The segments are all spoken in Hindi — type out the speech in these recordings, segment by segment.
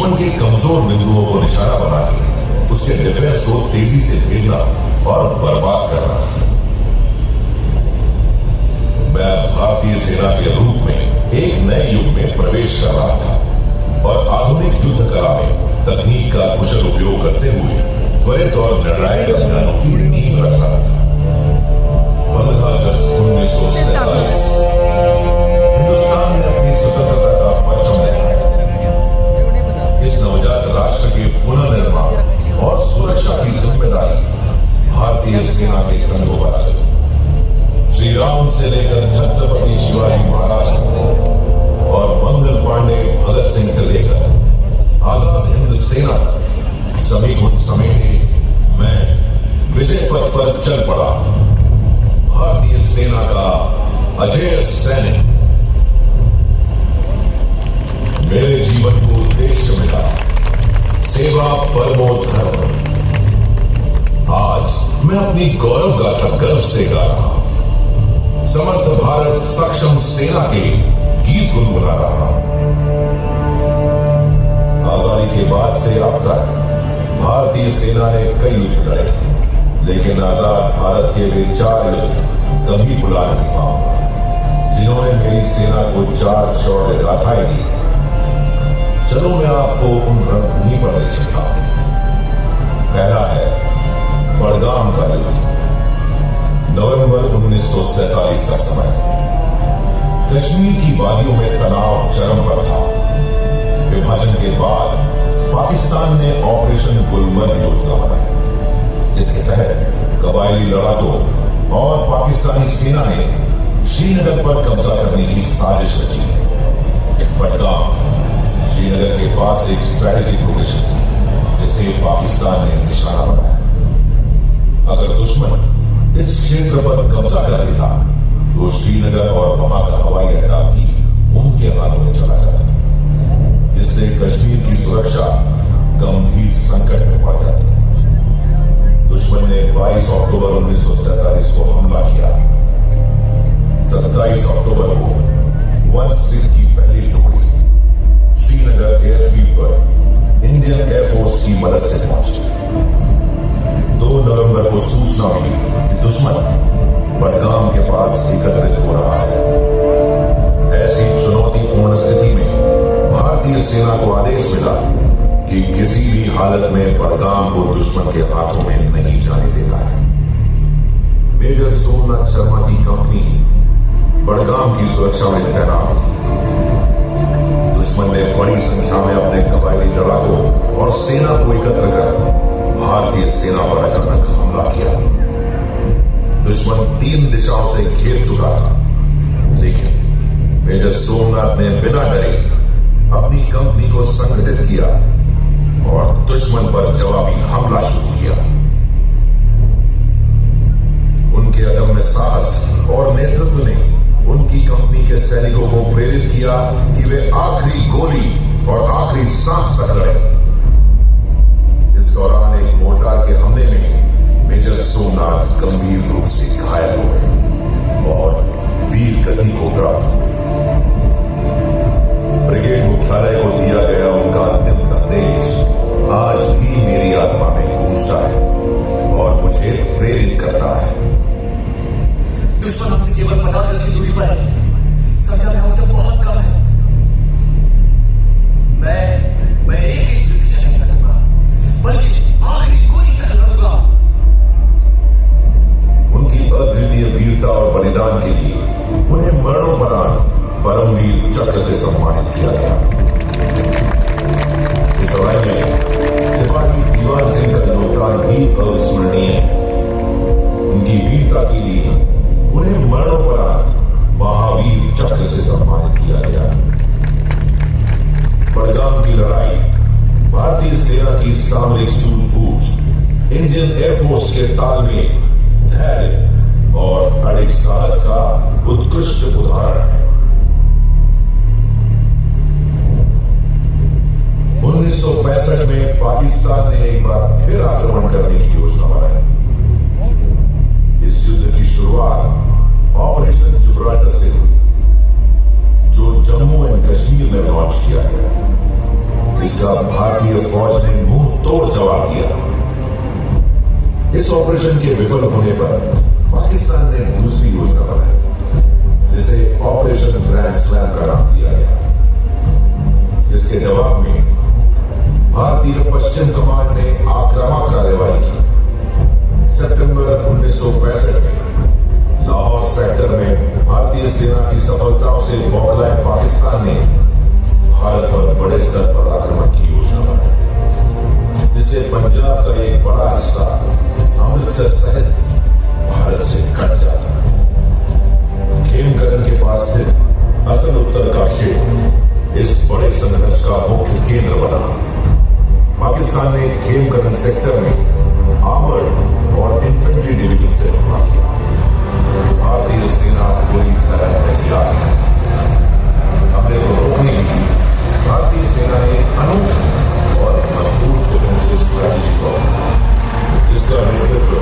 दुश्मन के कमजोर बिंदुओं को निशाना बना के उसके डिफेंस को तेजी से भेजना और बर्बाद करना। मैं भारतीय सेना के रूप में एक नए युग में प्रवेश कर रहा था और आधुनिक युद्ध कला में तकनीक का कुशल उपयोग करते हुए त्वरित और निर्णायक अभियानों की नींव रख रहा था। 15 अगस्त 1947 हिंदुस्तान ने अपनी स्वतंत्रता का परचम लहराया। इस नवजात राष्ट्र के पुनर्निर्माण और सुरक्षा की जिम्मेदारी भारतीय सेना के कंधों पर आ गई। श्री राम से लेकर छत्रपति शिवाजी महाराज और मंगल पांडे भगत सिंह से लेकर आजाद हिंद सेना तक सभी को समेटे मैं विजय पथ पर चल पड़ा। भारतीय सेना का अजेय सैनिक। मेरे जीवन को उद्देश्य मिला, सेवा परमो धर्म। आज मैं अपनी गौरव गाथा गर्व से गा रहा हूं। समर्थ भारत सक्षम सेना के गीत गुनगुना रहा हूं। आजादी के बाद से अब तक भारतीय सेना ने कई युद्ध लड़े, लेकिन आजाद भारत के वे 4 युद्ध कभी भुला नहीं पाऊंगा, जिन्होंने मेरी सेना को 4 शौर्य गाथाएं दी। चलो मैं आपको उन रणभूमि पर ले चलता हूं। पहला है बड़गाम का युद्ध, नवंबर 1947 का समय। कश्मीर की वादियों में तनाव चरम पर था। विभाजन के बाद पाकिस्तान ने ऑपरेशन गुलमर्ग योजना बनाई। इसके तहत कबायली लड़ाकों और पाकिस्तानी सेना ने श्रीनगर पर कब्जा करने की साजिश रची। बड़गाम श्रीनगर के पास एक स्ट्रैटेजिक लोकेशन थी, जिसे पाकिस्तान ने निशाना बनाया। अगर दुश्मन इस क्षेत्र पर कब्जा कर लेता तो श्रीनगर और वहां का हवाई अड्डा भी उनके हाथों में चला जाता, जिससे कश्मीर की सुरक्षा गंभीर संकट में पड़ जाती। दुश्मन ने 22 अक्टूबर 1947 को हमला किया। 27 अक्टूबर को 1 सिख की पहली टुकड़ी श्रीनगर एयरफील्ड पर इंडियन एयरफोर्स की मदद से पहुंची। 2 नवंबर को सूचना मिली कि दुश्मन बड़गाम के पास एकत्रित हो रहा है। ऐसी चुनौतीपूर्ण स्थिति में भारतीय सेना को आदेश मिला कि किसी भी हालत में बड़गाम को दुश्मन के हाथों में नहीं जाने देना है। मेजर सोमनाथ शर्मा की कंपनी बड़गाम की सुरक्षा में तैनात थी। दुश्मन ने बड़ी संख्या में अपने कबायली लड़ाकों और सेना को एकत्र कर भारतीय सेना पर अचानक हमला किया। दुश्मन 3 दिशाओं से घेर चुका था, लेकिन मेजर सोमनाथ ने बिना डरे अपनी कंपनी को संगठित किया और दुश्मन पर जवाबी हमला शुरू किया। उनके अदम्य साहस और नेतृत्व ने उनकी कंपनी के सैनिकों को प्रेरित किया कि वे आखिरी गोली और आखिरी सांस तक लड़े। इस दौरान एक मोर्टार के हमले में मेजर सोमनाथ गंभीर रूप से घायल हो गए और वीर गति को प्राप्त हुए। ब्रिगेड मुख्यालय को दिया गया उनका अंतिम संदेश आज भी मेरी आत्मा में गूंजता है और मुझे प्रेरित करता है। दुश्मन हमसे केवल 50 गज की दूरी पर है। संख्या में हमसे बहुत कम है। मैं एक इंच भी पीछे नहीं हटूंगा, बल्कि आखिरी गोली तक लड़ूंगा। उनकी अद्वितीय वीरता और बलिदान के लिए उन्हें मरणोपरांत परमवीर चक्र से सम्मानित किया गया। इस लड़ाई में सिपाही दीवान सिंह का योगदान भी अविस्मरणीय है। उनकी वीरता के लिए उन्हें मरणोपरांत महावीर चक्र से सम्मानित किया गया। बड़गाम की लड़ाई भारतीय सेना की सामरिक सूझबूझ, इंडियन एयरफोर्स के तालमेल, धैर्य और अड़िग साहस का उत्कृष्ट उदाहरण है। 1965 में पाकिस्तान ने एक बार फिर आक्रमण करने की योजना बनाई। इस युद्ध की शुरुआत ऑपरेशन जिब्राल्टर से हुई, जो जम्मू एंड कश्मीर में लॉन्च किया गया। इसका भारतीय फौज ने मुंह तोड़ जवाब दिया। इस ऑपरेशन के विफल होने पर पाकिस्तान ने दूसरी योजना बनाई, जिसे ऑपरेशन ग्रैंड स्लैम का नाम दिया गया। जिसके जवाब में भारतीय पश्चिम कमांड ने आक्रामक कार्रवाई की। सितंबर 1965 में लाहौर सेक्टर में भारतीय सेना की सफलताओं से बौखलाए पाकिस्तान ने भारत पर बड़े स्तर पर आक्रमण की योजना बनाई, जिससे पंजाब का एक बड़ा हिस्सा अमृतसर सहित भारत से कट जाता। खेमकरन के पास स्थित असल उत्तर का क्षेत्र इस बड़े संघर्ष का मुख्य केंद्र बना। पाकिस्तान ने खेमकरन सेक्टर में आर्मर्ड और इन्फेंट्री डिवीजन से हमला किया। भारतीय सेना पूरी तरह तैयार है। हमले को रोकने के लिए भारतीय सेना ने एक अनोखी और मजबूत डिफेंसिव स्ट्रैटेजी अपनाई, जिसका नेतृत्व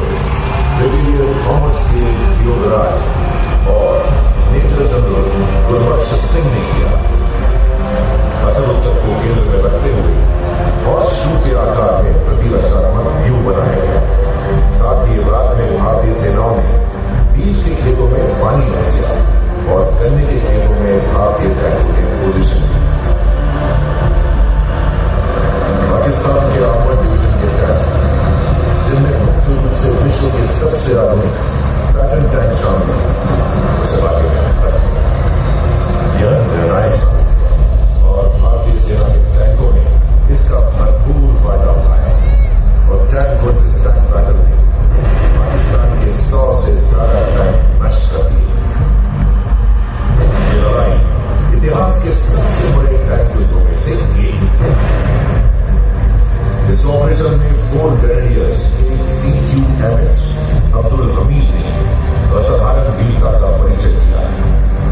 ब्रिगेडियर थॉमस के थियोगराज और मेजर जनरल गुरबख्श सिंह ने किया। असल उत्तर को केंद्र में रखते हुए और शू के आकार में प्रतिरक्षात्मक व्यू बनाया गया। साथ ही रात में भारतीय सेनाओं ने बीज के खेतों में पानी भर दिया और गन्ने के खेतों में भारतीय टैंकों ने पोजीशन ली। पाकिस्तान के आर्मर्ड डिवीजन के टैंक, जिनमें मुख्य रूप से विश्व के सबसे आधुनिक पैटर्न टैंक शामिल हैं, उस इलाके में फंस गए। यह निर्णायक साबित और भारतीय सेना के टैंकों ने इसका भरपूर फायदा उठाया और टैंक वर्सेस टैंक बैटल में पाकिस्तान के 100 से ज्यादा टैंक नष्ट कर दिए। ये लड़ाई इतिहास के सबसे बड़े टैंक युद्धों में से एक है। इस ऑपरेशन में 4 ग्रेनेडियर्स CQMH अब्दुल हमीद ने असाधारण वीरता का परिचय दिया।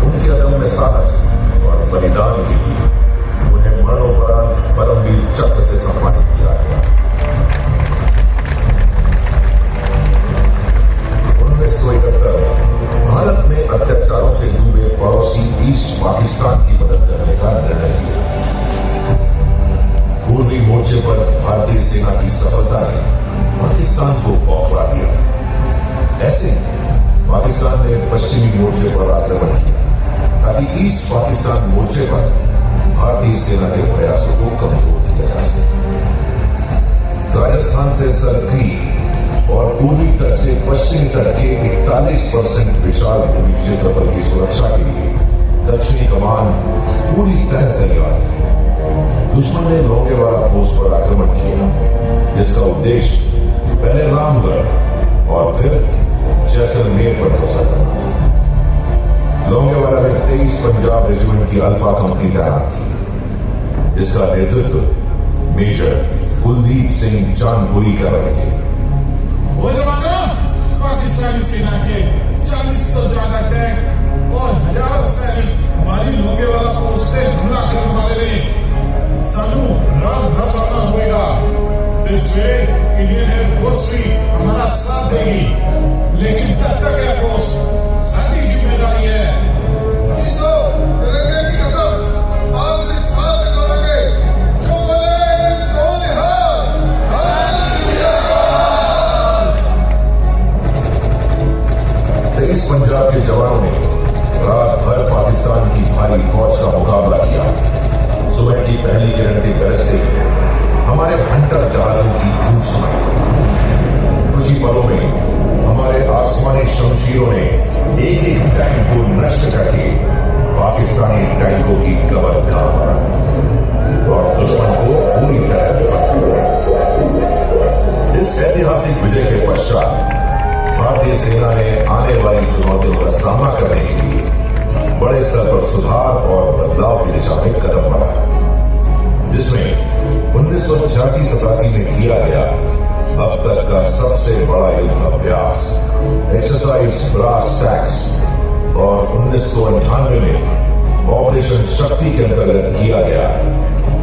उनके अदम्य साहस और बलिदान के लिए उन्हें मरणोपरांत परमवीर चक्र से सम्मानित किया गया। 1971 में भारत में अत्याचारों से डूबे पड़ोसी ईस्ट पाकिस्तान की मदद करने का निर्णय लिया। पूर्वी मोर्चे पर भारतीय सेना की सफलता ने पाकिस्तान को बौखला दिया। ऐसे पाकिस्तान ने पश्चिमी मोर्चे पर आक्रमण किया ताकि ईस्ट पाकिस्तान मोर्चे पर भारतीय सेना के प्रयासों को कमजोर किया जा सके। राजस्थान से सरक्रीक और पूर्वी तट से पश्चिमी तट के 41% विशाल भूमि क्षेत्रफल की सुरक्षा के लिए दक्षिणी कमान पूरी तरह तैयार थी। दुश्मन ने लोंगेवाला पोस्ट पर आक्रमण किया, जिसका उद्देश्य पहले रामगढ़ और फिर जैसलमेर पर कब्जा करना था। लोंगेवाला में 23 पंजाब रेजिमेंट की अल्फा कंपनी तैनात थी, जिसका नेतृत्व मेजर कुलदीप सिंह चांदपुरी कर रहे थे। वो जमाना पाकिस्तानी सेना के 40 तो ज्यादा टैंक और हजारों सैनिक हमारी लोंगेवाला पोस्ट पे हमला करने वाले थे। सानू रात भर लड़ना होगा। दिस वे इंडियन एयरफोर्स भी हमारा साथ देगी, लेकिन तब तक यह पोस्ट साडी जिम्मेदारी है। तिरंगे की कसम आखिरी साल तक लड़ेंगे। जो बोले सो निहाल। 23 पंजाब के जवानों ने रात भर पाकिस्तान की भारी फौज का मुकाबला किया। सुबह की पहली किरण के गरजते ही हमारे हंटर जहाजों की गूंज सुनाई दी। कुछ ही पलों में हमारे आसमानी शमशीरों ने एक-एक टैंक को नष्ट करके पाकिस्तानी टैंकों की कबरगाह बना दी और दुश्मन को पूरी तरह विफल कर दिया। इस ऐतिहासिक विजय के पश्चात भारतीय सेना ने आने वाली चुनौतियों का सामना करने के लिए बड़े स्तर पर सुधार और बदलाव की दिशा में कदम बढ़ाया, जिसमें 1986-87 में किया गया अब तक का सबसे बड़ा युद्ध अभ्यास एक्सरसाइज ब्रास टैक्स और 1998 में ऑपरेशन शक्ति के अंतर्गत किया गया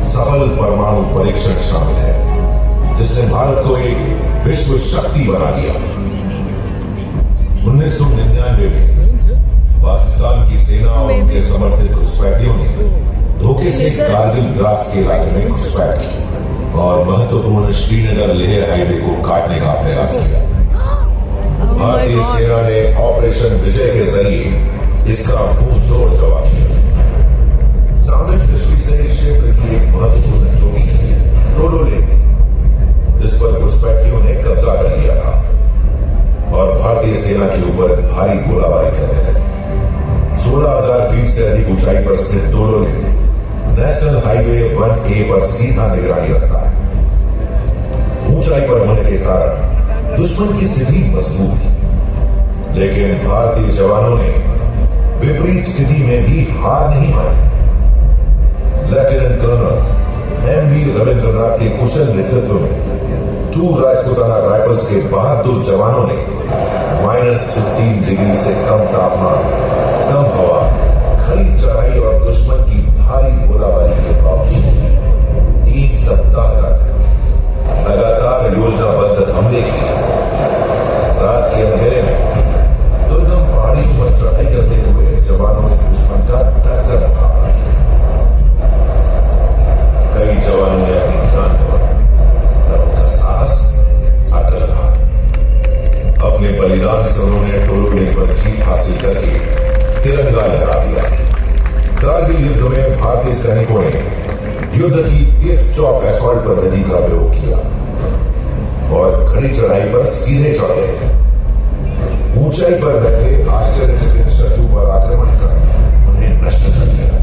सफल परमाणु परीक्षण शामिल है, जिसने भारत को एक विश्व शक्ति बना दिया। 1999 में पाकिस्तान की सेना और उनके समर्थित घुसपैठियों ने धोखे से से कारगिल द्रास के इलाके में घुसपैठ की और महत्वपूर्ण श्रीनगर लेह हाईवे को काटने का प्रयास किया। भारतीय सेना ने ऑपरेशन विजय के जरिए इसका मुंहतोड़ जवाब दिया। सामरिक दृष्टि से इस क्षेत्र की एक महत्वपूर्ण चौकी टोलो लेक थी, जिस पर घुसपैठियों ने कब्जा कर लिया था और भारतीय सेना के ऊपर भारी गोलाबारी करने लगे। 16,000 फीट से अधिक ऊंचाई पर स्थित Tolo lake national highway 1A पर सीधा निगरानी रखता है। ऊंचाई पर होने के कारण दुश्मन की स्थिति मजबूत थी, लेकिन भारतीय जवानों ने विपरीत स्थिति में भी हार नहीं मानी। लेफ्टिनेंट कर्नल MB रविंद्रनाथ के कुशल नेतृत्व में 2 राजपूताना राइफल्स के बहादुर जवानों ने -15 डिग्री से कम तापमान, कम हवा, खड़ी चढ़ाई और दुश्मन की भारी गोलाबारी के बावजूद 3 सप्ताह तक लगातार योजनाबद्ध हमले किए। रात के अंधेरे में दुर्गम पहाड़ियों पर चढ़ाई करते हुए जवानों ने दुश्मन का डटकर मुकाबला किया। कई जवानों ने अपनी जान गंवाई, पर उनका साहस अटल रहा। अपने बलिदान से उन्होंने टोलो लेक पर जीत हासिल करके तिरंगा लहरा दिया। कारगिल युद्ध में भारतीय सैनिकों ने युद्ध की टिफ चॉप असॉल्ट पद्धति का प्रयोग किया और खड़ी चढ़ाई पर सीधे चढ़ गए। ऊंचाई पर बैठे आश्चर्यचकित शत्रु पर आक्रमण कर उन्हें नष्ट कर दिया।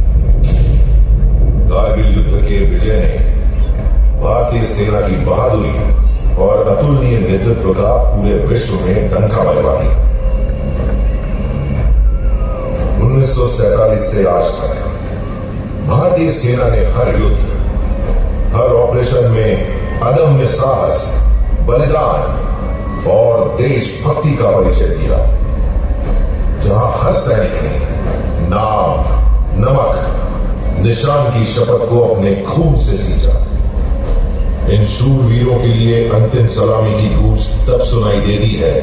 कारगिल युद्ध के विजय ने भारतीय सेना की बहादुरी और अतुलनीय नेतृत्व का पूरे विश्व में डंका बजवा दिया। 1947 से आज तक भारतीय सेना ने हर युद्ध, हर ऑपरेशन में अदम्य साहस, बलिदान और देशभक्ति का परिचय दिया। जहां हर सैनिक ने नाम, नमक, निशान की शपथ को अपने खून से सींचा। इन शूरवीरों के लिए अंतिम सलामी की गूंज तब सुनाई देती है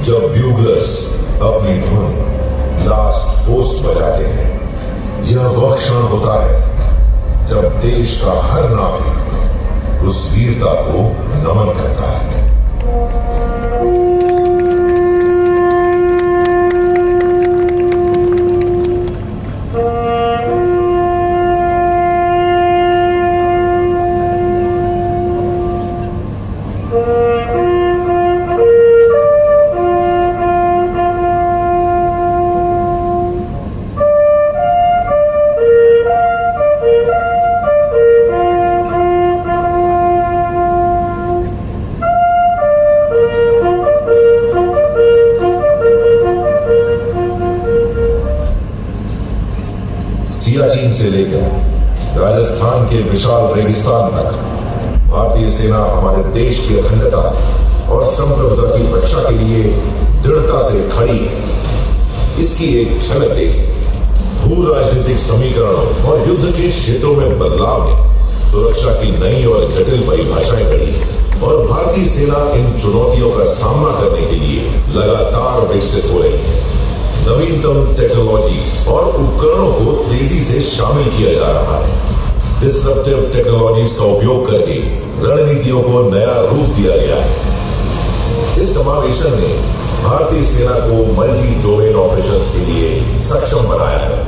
जब ब्यूगलर्स अपनी धुन लास्ट पोस्ट बजाते हैं। यह वह क्षण होता है जब देश का हर नागरिक उस वीरता को नमन करता है। सियाचिन से लेकर राजस्थान के विशाल रेगिस्तान तक भारतीय सेना हमारे देश की अखंडता और संप्रभुता की रक्षा के लिए दृढ़ता से खड़ी है। इसकी एक झलक देखें। भू राजनीतिक समीकरणों और युद्ध के क्षेत्रों में बदलाव ने सुरक्षा की नई और जटिल परिभाषाएं गढ़ी है और भारतीय सेना इन चुनौतियों का सामना करने के लिए लगातार विकसित हो रही है। नवीनतम टेक्नोलॉजीज और उपकरणों को तेजी से शामिल किया जा रहा है। डिसरप्टिव टेक्नोलॉजीज का उपयोग करके रणनीतियों को नया रूप दिया गया है। इस समावेशन ने भारतीय सेना को मल्टी डोमेन ऑपरेशंस के लिए सक्षम बनाया है,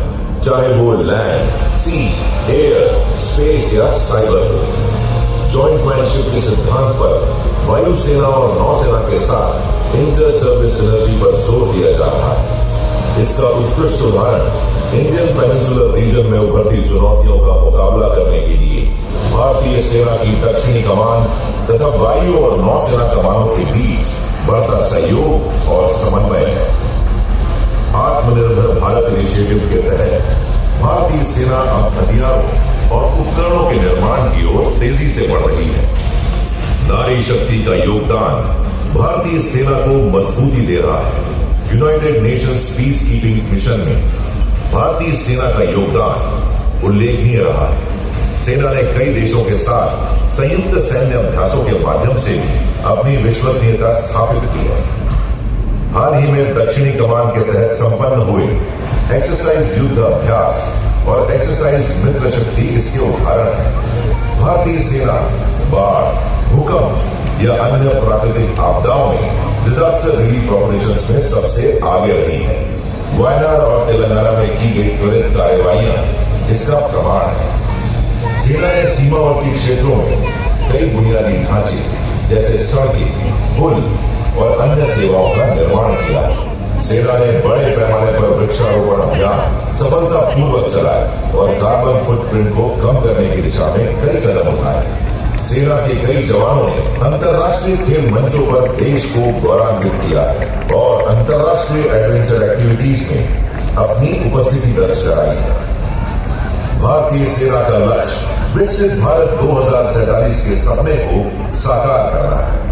चाहे वो लैंड, सी, एयर, स्पेस या साइबर हो। जॉइंट मैनशिप के सिद्धांत पर वायुसेना और नौसेना के साथ इंटर सर्विस सिनर्जी पर जोर दिया जा रहा है। इसका उत्कृष्ट उदाहरण इंडियन पेनिनसुलर रीजन में उभरती चुनौतियों का मुकाबला करने के लिए भारतीय सेना की दक्षिणी कमान तथा वायु और नौसेना कमानों के बीच बढ़ता सहयोग और समन्वय है। आत्मनिर्भर भारत इनिशिएटिव के तहत भारतीय सेना अब हथियारों और उपकरणों के निर्माण की ओर तेजी से बढ़ रही है। नारी शक्ति का योगदान भारतीय सेना को मजबूती दे रहा है। United Nations peace keeping mission में भारतीय सेना का योगदान उल्लेखनीय रहा है। सेना ने कई देशों के साथ संयुक्त सैन्य अभ्यासों के माध्यम से भी अपनी विश्वसनीयता स्थापित की है। हाल ही में दक्षिणी कमान के तहत संपन्न हुए एक्सरसाइज युद्ध अभ्यास और एक्सरसाइज मित्र शक्ति इसके उदाहरण है। भारतीय सेना बाढ़, भूकंप या अन्य प्राकृतिक आपदाओं में डिजास्टर रिलीफ ऑपरेशंस में सबसे आगे रही है। वायनाड और तेलंगाना में की गई त्वरित कार्रवाइयां इसका प्रमाण है। सेना ने सीमावर्ती क्षेत्रों में कई बुनियादी ढांचे जैसे सड़कें, पुल और अन्य सेवाओं का निर्माण किया है। सेना ने बड़े पैमाने पर वृक्षारोपण अभियान सफलतापूर्वक चलाए और कार्बन फुटप्रिंट को कम करने की दिशा में कई कदम उठाए। सेना के कई जवानों ने अंतर्राष्ट्रीय खेल मंचों पर देश को गौरवान्वित किया है और अंतर्राष्ट्रीय एडवेंचर एक्टिविटीज में अपनी उपस्थिति दर्ज कराई है। भारतीय सेना का लक्ष्य विकसित भारत 2047 के सपने को साकार करना है।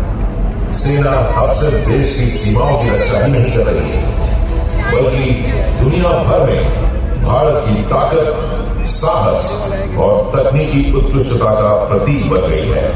सेना अब सिर्फ देश की सीमाओं की रक्षा ही नहीं कर रही है, बल्कि दुनिया भर में भारत की ताकत, साहस और तकनीकी उत्कृष्टता का प्रतीक बन गई है।